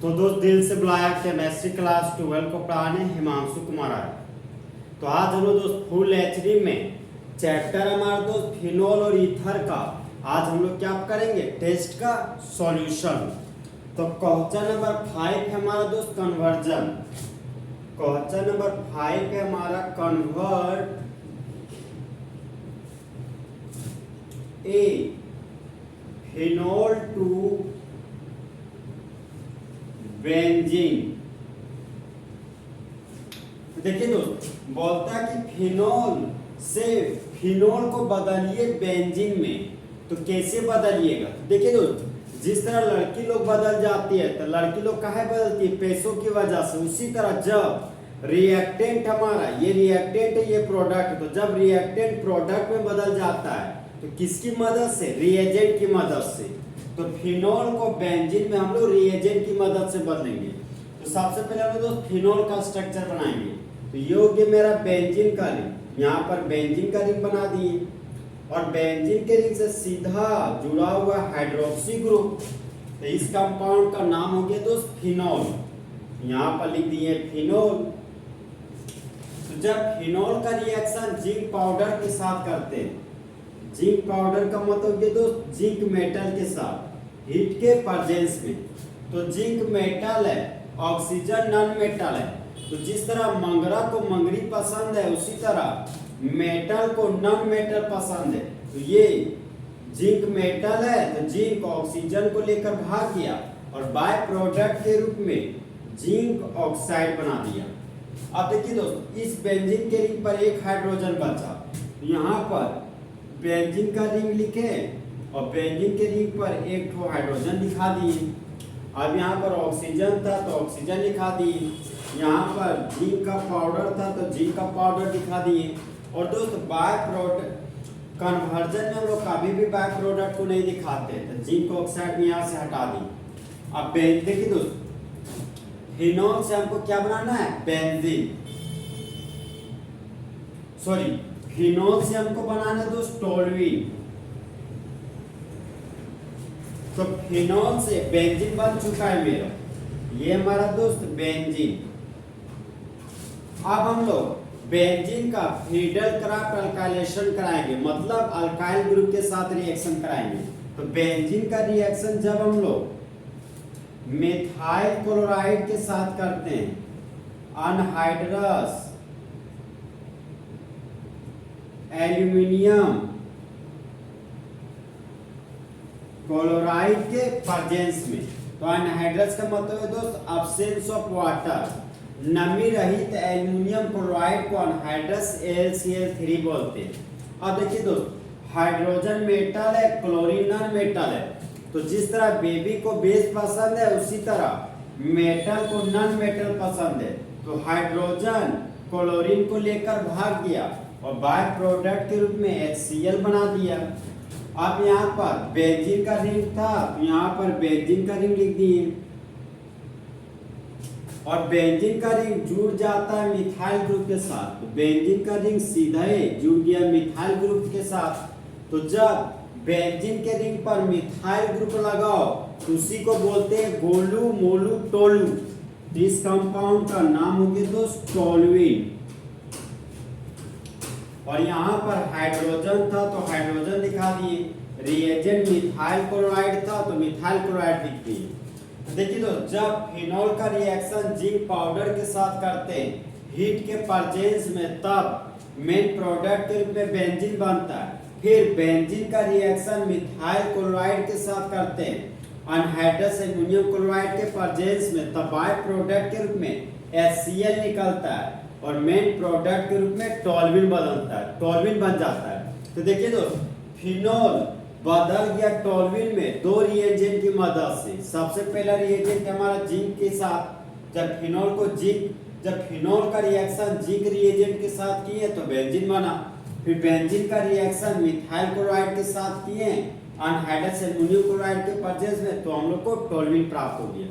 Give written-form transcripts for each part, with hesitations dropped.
तो दोस्त दिल से बुलाया केमिस्ट्री क्लास 12 को पढ़ाने हिमांशु कुमार आए। तो आज हम लोग दोस्त फुल एचडी में चैप्टर हमारा दोस्त फिनोल और ईथर का आज हम लोग क्या करेंगे, टेस्ट का सॉल्यूशन। तो क्वेश्चन नंबर 5 है हमारा दोस्त कन्वर्जन। क्वेश्चन नंबर 5 है हमारा convert a phenol to benzene. देखिए दोस्त, बोलता है कि फिनोल से फिनोल को बदलिए बेंजीन में। तो कैसे बदलिएगा? देखिए दोस्त, जिस तरह लड़की लोग बदल जाती है तो लड़की लोग काहे बदलती है? पैसों की वजह से। उसी तरह जब रिएक्टेंट हमारा ये रिएक्टेंट है, ये प्रोडक्ट, तो जब रिएक्टेंट प्रोडक्ट में बदल जाता है तो किसकी मदद से? रिएजेंट की मदद से। तो फिनोल को बेंजीन में हम लोग रिएजेंट की मदद से बदलेंगे। तो सबसे पहले हम लोग फिनोल का स्ट्रक्चर बनाएंगे। तो ये हो गया मेरा बेंजीन का रिंग। यहाँ पर बेंजीन का रिंग बना दिए और बेंजीन के रिंग से सीधा जुड़ा हुआ हाइड्रोक्सी ग्रुप। तो इस कंपाउंड का नाम हो गया दोस्त फिनोल। यहाँ पर लिख दिए फिनोल। तो जब फिनोल का रिएक्शन जिंक पाउडर के साथ करते हैं, जिंक पाउडर का मतलब ये दोस्त जिंक मेटल के साथ हीट के प्रेजेंस में। तो जिंक मेटल है, ऑक्सीजन नॉन मेटल है। तो जिस तरह मंगरा को मंगरी पसंद है उसी तरह मेटल को नॉन मेटल पसंद है। तो ये जिंक मेटल है तो जिंक ऑक्सीजन को लेकर भाग गया और बाय प्रोडक्ट के रूप में जिंक ऑक्साइड बना दिया। अब देखिए दोस्त, इस बेंजीन के रिंग पर एक हाइड्रोजन बचा। यहाँ पर बेंजीन का रिंग लिखे और बेंजीन के रिंग पर एक ठो हाइड्रोजन दिखा दिए। अब यहाँ पर ऑक्सीजन था तो ऑक्सीजन लिखा दिए। यहाँ पर जिंक का पाउडर था तो जिंक का पाउडर दिखा दिए। और दोस्त बाय प्रोडक्ट कन्वर्जन में हम लोग कभी भी बाय प्रोडक्ट को नहीं दिखाते, तो जिंक ऑक्साइड में यहाँ से हटा दी। अब देखिए दोस्त, फिनोल से हमको क्या बनाना है? बेंजीन। सॉरी, फिनोल से हमको बनाना है दोस्त टोल्यूइन। तो फिनोल से बेंजीन बन चुका है मेरा, ये हमारा दोस्त बेंजीन। अब हम लोग बेंजीन का नीडल क्राफ्ट अल्काइलेशन कराएंगे, मतलब अल्काइल ग्रुप के साथ रिएक्शन कराएंगे। तो बेंजीन का रिएक्शन जब हम लोग मिथाइल क्लोराइड के साथ करते हैं, अनहाइड्रस एल्यूमिनियम क्लोराइड के प्रेजेंस में। तो अनहाइड्रस का मतलब है दोस्त एब्सेंस ऑफ वाटर। नमी रहित एल्यूमिनियम क्लोराइड को अनहाइड्रस AlCl3 बोलते हैं। अब देखिए दोस्त, हाइड्रोजन मेटल है, क्लोरीन नॉन मेटल है। तो जिस तरह बेबी को बेस पसंद है उसी तरह मेटल को नॉन मेटल पसंद है। तो हाइड्रोजन क्लोरीन को लेकर भाग गया और बाय प्रोडक्ट के रूप में HCl बना दिया। अब यहाँ पर बेंजीन का रिंग था तो यहाँ पर बेंजीन का रिंग लिख दिए और बेंजीन का रिंग जुड़ जाता है मिथाइल ग्रुप के साथ। तो बेंजीन का रिंग सीधा ही जुड़ गया मिथाइल ग्रुप के साथ। तो जब बेंजीन के रिंग पर मिथाइल ग्रुप लगाओ तो उसी को बोलते हैं गोलू मोलू टोलू। तो इस कंपाउंड का नाम हो गया दोस्त टोलुइन। और यहाँ पर हाइड्रोजन था तो हाइड्रोजन दिखा दिए। रिएजेंट मिथाइल क्लोराइड था तो मिथाइल क्लोराइड लिख दिए। देखिए दोस्त, जब फिनोल का रिएक्शन जिंक पाउडर के साथ करते हैं हीट के प्रेजेंस में, तब मेन प्रोडक्ट के रूप में बेंजीन बनता है। फिर बेंजीन का रिएक्शन मिथाइल क्लोराइड के साथ करते हैं अनहाइड्रस एल्यूमिनियम क्लोराइड के प्रेजेंस में, तब बाय प्रोडक्ट के रूप में HCl निकलता है और मेन प्रोडक्ट के रूप में टोल्यूइन बदलता है, टोल्यूइन बन जाता है। तो देखिए दोस्त, फिनोल बदल गया टोल्यूइन में दो रिएजेंट की मदद से। सबसे पहला रिएजेंट हमारा जिंक के साथ। जब फिनोल का रिएक्शन जिंक रिएजेंट के साथ किए तो बेंजीन बना। फिर बेंजीन का रिएक्शन मिथाइल क्लोराइड के साथ किए अनहाइड्रस एल्यूमिनियम क्लोराइड के प्रेजेंस में, तो हम लोग को टोल्यूइन प्राप्त हो गया।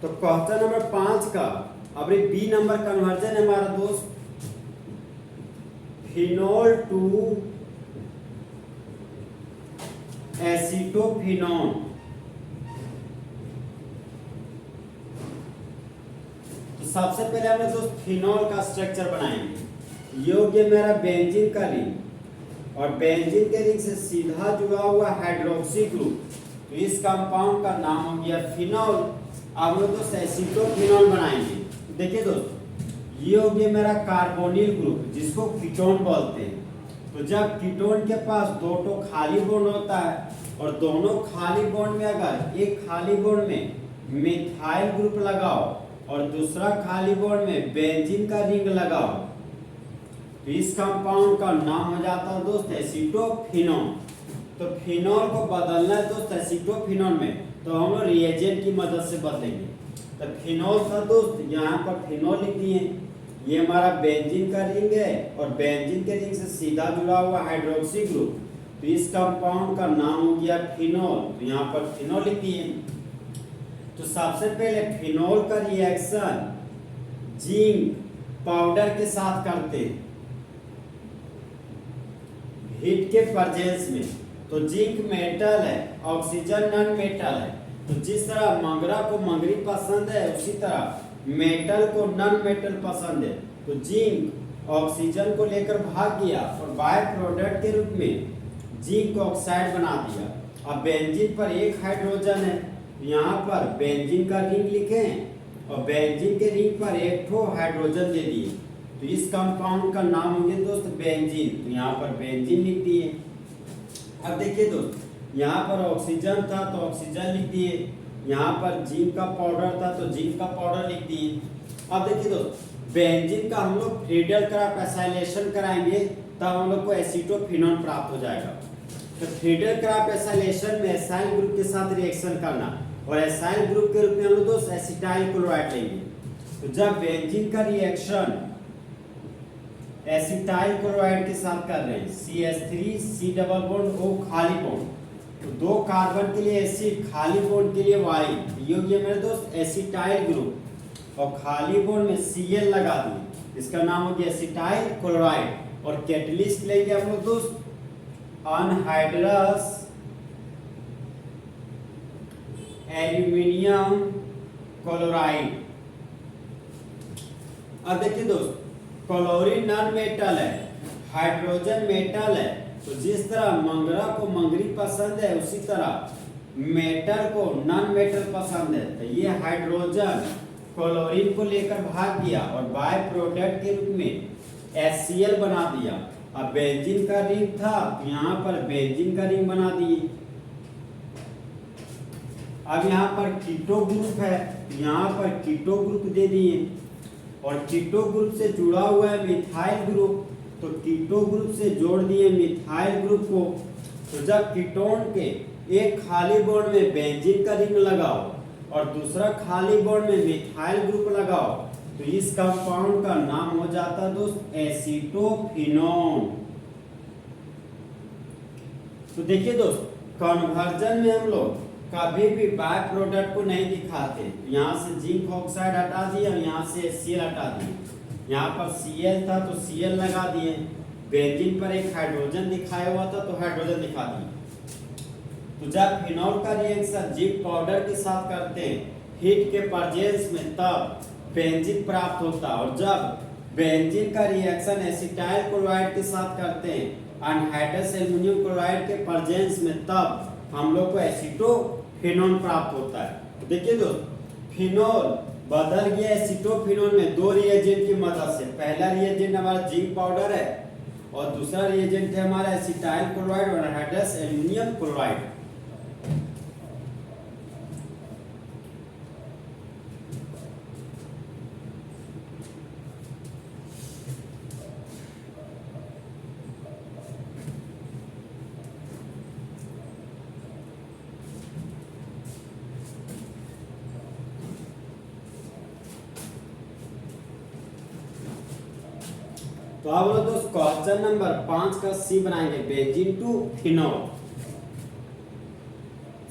तो क्वेश्चन नंबर 5 का अब बी नंबर कन्वर्जन है हमारा दोस्त, फिनोल टू एसीटोफिनोन। तो सबसे पहले हम लोग दोस्त फिनोल का स्ट्रक्चर बनाएंगे। ये हो गया मेरा बेंजीन का रिंग और बेंजीन के रिंग से सीधा जुड़ा हुआ हाइड्रोक्सी ग्रुप, तो इस कंपाउंड का नाम हो गया फिनोल। अब हम लोग दोस्त एसीटोफिनोल बनाएंगे। तो देखिए दोस्त, ये हो गया मेरा कार्बोनिल ग्रुप जिसको कीटोन बोलते हैं। तो जब कीटोन के पास दो तो खाली बॉन्ड होता है और दोनों खाली बॉन्ड में अगर एक खाली बॉन्ड में मिथाइल ग्रुप लगाओ और दूसरा खाली बॉन्ड में बेंजीन का रिंग लगाओ, तो इस कंपाउंड का नाम हो जाता है दोस्त एसीटोफिनोल। तो फिनोल को बदलना है दोस्त एसीटोफिनोल में, तो हम लोग रिएजेंट की मदद से बदलेंगे। तो फिनोल था दोस्त, यहाँ पर फिनोल लिख दिए। ये हमारा बेंजीन का रिंग है और बेंजीन के रिंग से सीधा जुड़ा हुआ हाइड्रोक्सी ग्रुप, तो इस कंपाउंड का नाम हो गया फिनोल। तो यहाँ पर फिनोल लिख दिए। तो सबसे पहले फिनोल का रिएक्शन जिंक पाउडर के साथ करते हैं हीट के प्रेजेंस में। तो जिंक मेटल है, ऑक्सीजन नॉन मेटल है। तो जिस तरह मंगरा को मंगरी पसंद है उसी तरह मेटल को नॉन मेटल पसंद है। तो जिंक ऑक्सीजन को लेकर भाग गया और बाय प्रोडक्ट के रूप में जिंक ऑक्साइड बना दिया। अब बेंजीन पर एक हाइड्रोजन है, यहाँ पर बेंजीन का रिंग लिखें और बेंजीन के रिंग पर एक ठो हाइड्रोजन दे दिए। तो इस कंपाउंड का नाम हो गया दोस्त बेंजीन। तो यहाँ पर बेंजीन लिख दिए। अब देखिए दोस्त, यहाँ पर ऑक्सीजन था तो ऑक्सीजन लिख दिए, यहाँ पर जिंक का पाउडर था तो जिंक का पाउडर लिख दिए। अब देखिए दोस्त, बेंजीन का हम लोग फ्रीडल क्रॉप एसाइलेशन कराएंगे तब हम लोग को एसीटोफिनोल प्राप्त हो जाएगा। तो फ्रीडल क्रॉप एसाइलेशन में एसाइल ग्रुप के साथ रिएक्शन करना और एसाइल ग्रुप के रूप में हम लोग दोस्त एसिटाइल क्लोराइड लेंगे। तो जब बेंजीन का रिएक्शन एसिटाइल क्लोराइड के साथ कर रहे हैं CH3 C double bond O खाली बॉन्ड, तो दो कार्बन के लिए एसिड खाली बॉन्ड के लिए Y, ये हो गया मेरे दोस्त एसिटाइल ग्रुप और खाली बॉन्ड में Cl लगा दिए, इसका नाम हो गया एसिटाइल क्लोराइड। और कैटलिस्ट लेंगे हम लोग दोस्त अनहाइड्रस एल्यूमिनियम क्लोराइड। अब देखिए दोस्त, क्लोरीन नॉन मेटल है, हाइड्रोजन मेटल है। तो जिस तरह मंगरा को मंगरी पसंद है उसी तरह मेटल को नॉन मेटल पसंद है। तो ये हाइड्रोजन क्लोरीन को लेकर भाग गया और बाय प्रोडक्ट के रूप में HCl बना दिया। अब बेंजीन का रिंग था, यहाँ पर बेंजीन का रिंग बना दिए। अब यहाँ पर कीटो ग्रुप है, यहाँ पर कीटो ग्रुप दे दिए और कीटो ग्रुप से जुड़ा हुआ है मिथाइल ग्रुप, तो कीटो ग्रुप से जोड़ दिए मिथाइल ग्रुप को। तो जब कीटोन के एक खाली बॉन्ड में बेंजीन का रिंग लगाओ और दूसरा खाली बॉन्ड में मिथाइल ग्रुप लगाओ, तो इस कंपाउंड का नाम हो जाता है दोस्त एसीटोफिनोन। तो देखिए दोस्त, कन्वर्जन में हम लोग कभी भी बाय प्रोडक्ट को नहीं दिखाते। यहाँ से जिंक ऑक्साइड हटा दिए और यहाँ से Cl हटा दिए। यहाँ पर Cl था तो Cl लगा दिए, बेंजीन पर एक हाइड्रोजन दिखाया हुआ था तो हाइड्रोजन दिखा दिए। तो जब फिनोल का रिएक्शन जिंक पाउडर के साथ करते हैं हीट के प्रेजेंस में, तब बेंजीन प्राप्त होता है। और जब बेंजीन का रिएक्शन एसिटाइल क्लोराइड के साथ करते हैं अनहाइड्रस एल्यूमिनियम क्लोराइड के प्रेजेंस में, तब हम लोग को एसीटोफिनोल प्राप्त होता है। तो देखिए दोस्त, फिनोल बदल गया एसीटोफिनोल में दो रिएजेंट की मदद से। पहला रिएजेंट हमारा जिंक पाउडर है और दूसरा रिएजेंट है हमारा एसिटाइल क्लोराइड और अनहाइड्रस एल्यूमिनियम क्लोराइड। तो अब लोग दोस्त क्वेश्चन नंबर 5 का सी बनाएंगे, बेंजीन टू फिनोल।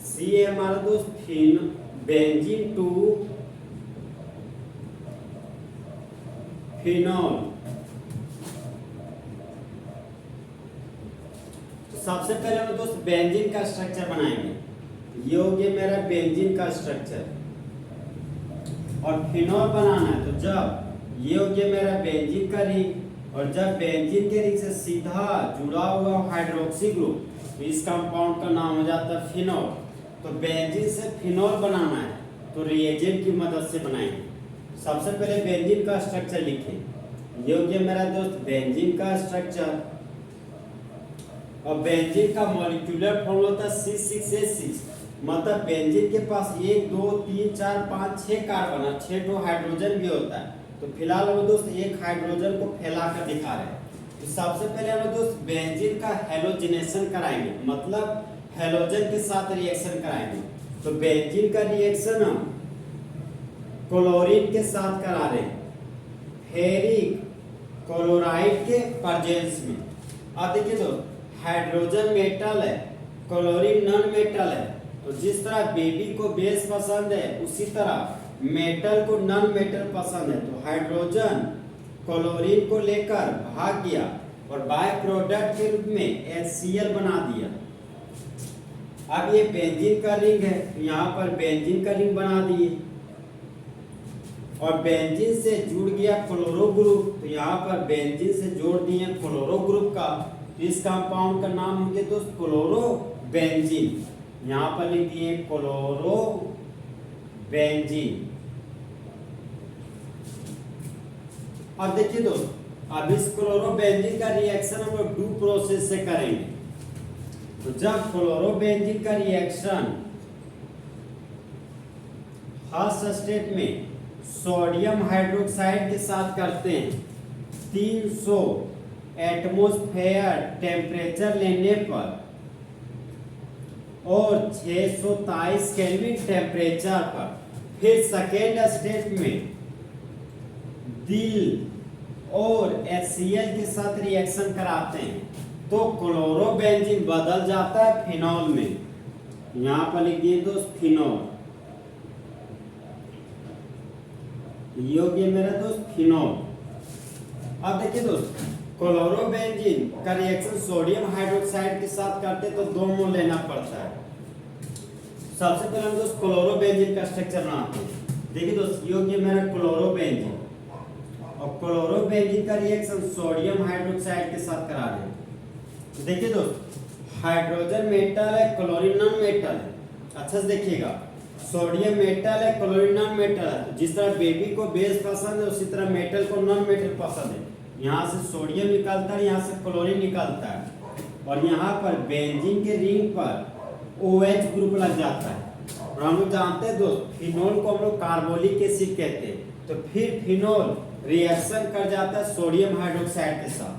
सी है हमारा दोस्त बेंजीन टू फिनॉल। तो सबसे पहले हम दोस्त बेंजीन का स्ट्रक्चर बनाएंगे। ये हो गया मेरा बेंजीन का स्ट्रक्चर और फिनॉल बनाना है। तो जब ये हो गया मेरा बेंजीन का रिंग और जब बेंजीन के रिंग से सीधा जुड़ा हुआ हाइड्रोक्सी ग्रुप, तो इस कंपाउंड का नाम हो जाता है फिनॉल। तो बेंजीन से फिनॉल बनाना है तो रिएजेंट की मदद से बनाएंगे। सबसे पहले बेंजीन का स्ट्रक्चर लिखें। ये हो गया मेरा दोस्त बेंजीन का स्ट्रक्चर और बेंजीन का मॉलिक्यूलर फॉर्मूला होता है C6H6। मतलब बेंजीन के पास 1 2 3 4 5 6 कार्बन और 6 हाइड्रोजन भी होता है। तो फिलहाल हम दोस्त एक हाइड्रोजन को फैलाकर दिखा रहे हैं। तो सबसे पहले हम दोस्त बेंजीन का हेलोजिनेशन कराएंगे, मतलब हेलोजन के साथ रिएक्शन कराएंगे। तो बेंजीन का रिएक्शन हम क्लोरीन के साथ करा रहे हैं फेरिक क्लोराइड के प्रेजेंस में। अब देखिए दोस्त, हाइड्रोजन मेटल है, क्लोरीन नॉन मेटल है। तो जिस तरह बेबी को बेस पसंद है उसी तरह मेटल को नॉन मेटल पसंद है। तो हाइड्रोजन क्लोरीन को लेकर भाग गया और बाय प्रोडक्ट के रूप में HCl बना दिया। अब ये बेंजीन का रिंग है, तो यहाँ पर बेंजीन का रिंग बना दिए और बेंजीन से जुड़ गया क्लोरो ग्रुप। तो यहाँ पर बेंजीन से जोड़ दिए क्लोरो ग्रुप का। तो इस कंपाउंड का नाम हो गया दोस्त क्लोरो बेंजीन। यहाँ पर लिख दिए क्लोरो बेंजीन। अब देखिए दोस्त, अब इस क्लोरो बेंजीन का रिएक्शन हम लोग 2 प्रोसेस से करेंगे। तो जब क्लोरो बेंजीन का रिएक्शन फर्स्ट स्टेट में सोडियम हाइड्रोक्साइड के साथ करते हैं 300 एटमॉस्फेयर टेम्परेचर लेने पर और 623 केल्विन टेम्परेचर पर, फिर सेकेंड स्टेट में दिल और HCl के साथ रिएक्शन कराते हैं तो क्लोरोबेंजीन बदल जाता है फिनॉल में। यहां पर लिख दिए दोस्त फिनॉल। ये हो गया मेरा दोस्त फिनॉल। अब देखिए दोस्त, क्लोरोबेंजीन का रिएक्शन सोडियम हाइड्रोक्साइड के साथ करते तो 2 मोल लेना पड़ता है। सबसे पहले हम दोस्त क्लोरोबेंजीन का स्ट्रक्चर बनाते हैं। देखिए दोस्त, ये हो गया मेरा क्लोरोबेंजीन और क्लोरोबेंजीन का रिएक्शन सोडियम हाइड्रोक्साइड के साथ करा रहे हैं। तो देखिए दोस्त, हाइड्रोजन मेटल है, क्लोरीन नॉन मेटल है। अच्छा से देखिएगा, सोडियम मेटल है, क्लोरीन नॉन मेटल है। तो जिस तरह बेबी को बेस पसंद है उसी तरह मेटल को नॉन मेटल पसंद है। यहाँ से सोडियम निकलता है, यहाँ से क्लोरीन निकलता है और यहाँ पर बेंजीन के रिंग पर OH ग्रुप लग जाता है। और हम लोग जानते हैं दोस्त, फिनोल को हम लोग कार्बोलिक एसिड कहते हैं। तो फिर फिनोल रिएक्शन कर जाता है सोडियम हाइड्रोक्साइड के साथ।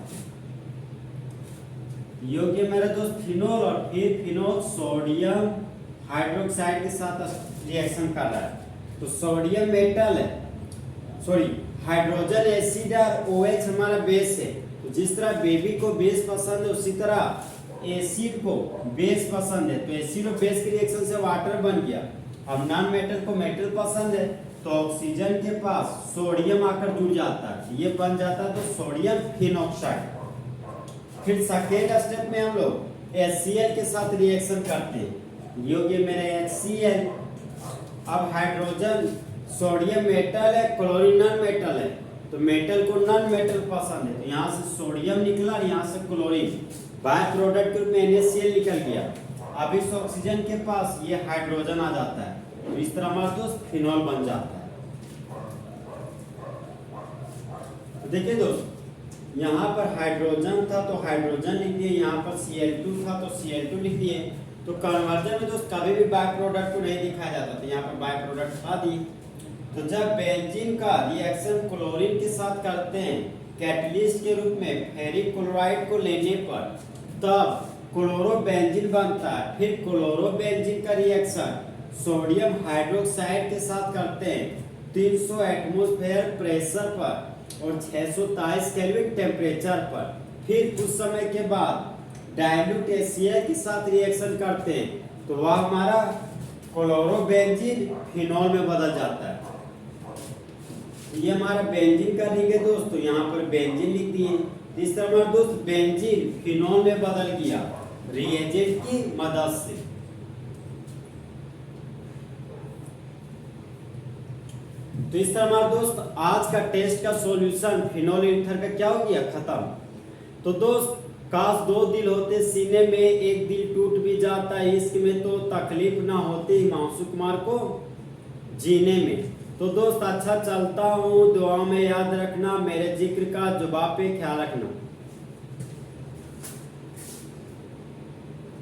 योग्य मेरा दोस्त फिनोल और फिर फिनोल सोडियम हाइड्रोक्साइड के साथ रिएक्शन कर रहा है। तो सोडियम मेटल है, सॉरी हाइड्रोजन एसिड और OH हमारा बेस है। तो जिस तरह बेबी को बेस पसंद है उसी तरह एसिड को बेस पसंद है। तो एसिड और बेस के रिएक्शन से वाटर बन गया। अब नॉन मेटल को मेटल पसंद है तो ऑक्सीजन के पास सोडियम आकर जुड़ जाता है, ये बन जाता है तो सोडियम फिनॉक्साइड। फिर सेकेंड स्टेप में हम लोग HCl के साथ रिएक्शन करते हैं। योग्य मेरे HCl। अब हाइड्रोजन सोडियम मेटल है, क्लोरीन नॉन मेटल है। तो मेटल को नॉन मेटल पसंद है, तो यहाँ से सोडियम निकला और यहाँ से क्लोरीन, बाय प्रोडक्ट के रूप में NaCl निकल गया। अब इस ऑक्सीजन के पास ये हाइड्रोजन आ जाता है, तो इस तरह हमारा दोस्त फिनॉल बन जाता है। तो देखिए दोस्त, यहाँ पर हाइड्रोजन था तो हाइड्रोजन लिख दिए, यहाँ पर Cl2 था तो Cl2 लिख दिए। तो कन्वर्जन में दोस्त कभी भी बाय प्रोडक्ट को नहीं दिखाया जाता, तो यहाँ पर बाय प्रोडक्ट आ दी। तो जब बेंजीन का रिएक्शन क्लोरीन के साथ करते हैं कैटलिस्ट के रूप में फेरिक क्लोराइड को लेने पर, तब क्लोरोबेंजीन बनता है। फिर क्लोरोबेंजीन का रिएक्शन सोडियम हाइड्रोक्साइड के साथ करते हैं 300 एटमॉस्फेयर प्रेशर पर और 623 केल्विन टेम्परेचर पर। फिर कुछ समय के बाद डाइल्यूट HCl के साथ रिएक्शन करते हैं तो वह हमारा क्लोरोबेंजीन फिनॉल में बदल जाता है। ये हमारा बेंजीन का रिंग है दोस्तों, यहाँ पर बेंजीन लिख दिए। तीसरा हमारा दोस्त बेंजीन फिनोल में बदल गया रिएजेंट की मदद से। तो इस तरह हमारा दोस्त आज का टेस्ट का सॉल्यूशन फिनोल ईथर का क्या हो गया, खत्म। तो दोस्त काश दो दिल होते सीने में, एक दिल टूट भी जाता इश्क में, तो तकलीफ ना होती हिमांशु कुमार को जीने में। तो दोस्त अच्छा चलता हूँ, दुआ में याद रखना, मेरे जिक्र का जुबान पे ख्याल रखना।